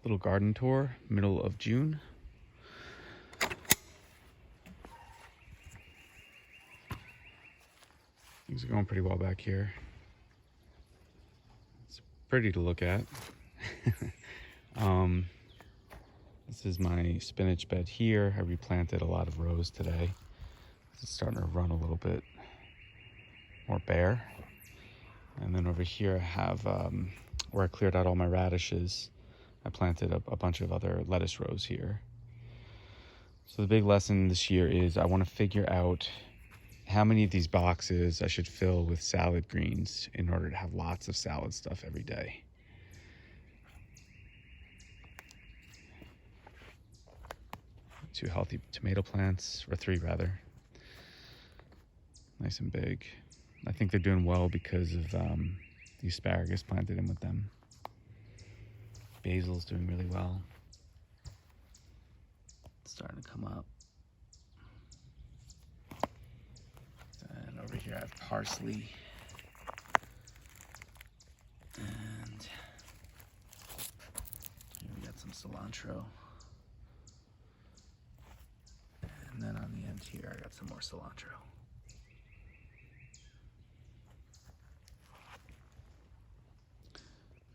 Little garden tour, middle of June. Things are going pretty well back here. It's pretty to look at. This is my spinach bed here. I replanted a lot of rows today. It's starting to run a little bit more bare. And then over here I have, where I cleared out all my radishes, I planted a bunch of other lettuce rows here. So the big lesson this year is I want to figure out how many of these boxes I should fill with salad greens in order to have lots of salad stuff every day. Two healthy tomato plants, or three rather. Nice and big. I think they're doing well because of the asparagus planted in with them. Basil's doing really well. It's starting to come up. And over here I have parsley. And here we got some cilantro. And then on the end here I got some more cilantro.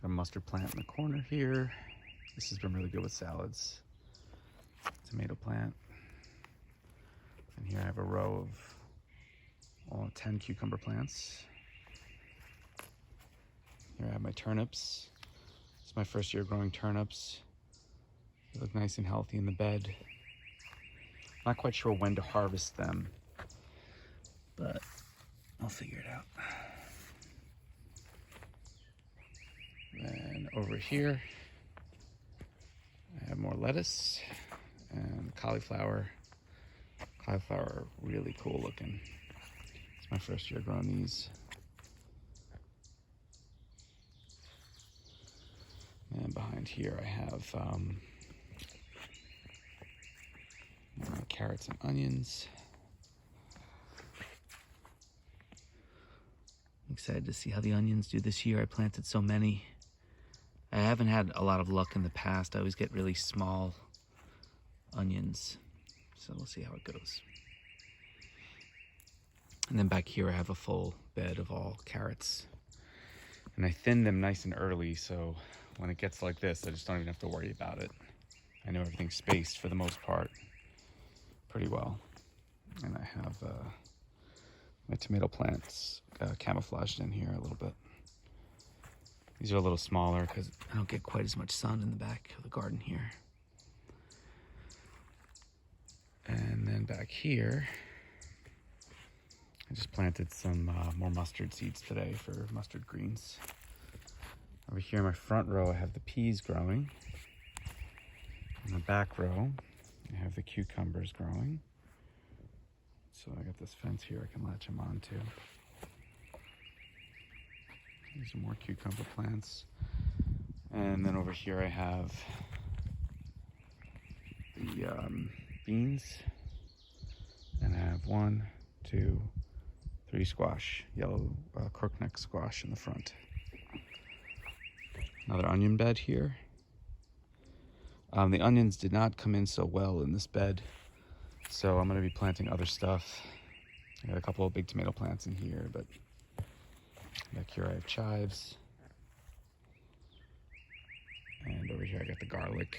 Got a mustard plant in the corner here. This has been really good with salads. Tomato plant. And here I have a row of 10 cucumber plants. Here I have my turnips. It's my first year growing turnips. They look nice and healthy in the bed. Not quite sure when to harvest them, but I'll figure it out. And over here, I have more lettuce and cauliflower. Cauliflower, really cool looking. It's my first year growing these. And behind here I have carrots and onions. I'm excited to see how the onions do this year. I planted so many. I haven't had a lot of luck in the past. I always get really small onions. So we'll see how it goes. And then back here I have a full bed of all carrots. And I thinned them nice and early, so when it gets like this, I just don't even have to worry about it. I know everything's spaced for the most part pretty well. And I have my tomato plants camouflaged in here a little bit. These are a little smaller because I don't get quite as much sun in the back of the garden here. And then back here, I just planted some more mustard seeds today for mustard greens. Over here in my front row, I have the peas growing. In the back row, I have the cucumbers growing. So I got this fence here I can latch them onto. These are more cucumber plants. And then over here I have the beans. And I have 1, 2, 3 squash, yellow crookneck squash in the front. Another onion bed here. The onions did not come in so well in this bed, so I'm going to be planting other stuff. I got a couple of big tomato plants in here, but back here I have chives. And over here I got the garlic.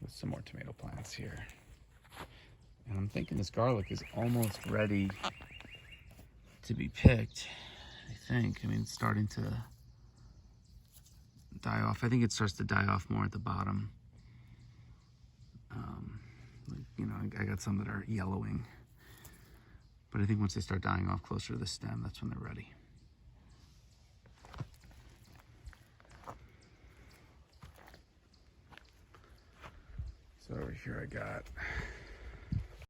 With some more tomato plants here. And I'm thinking this garlic is almost ready to be picked, I think. I mean, it's starting to die off. I think it starts to die off more at the bottom. You know, I got some that are yellowing. But I think once they start dying off closer to the stem, that's when they're ready. So over here I got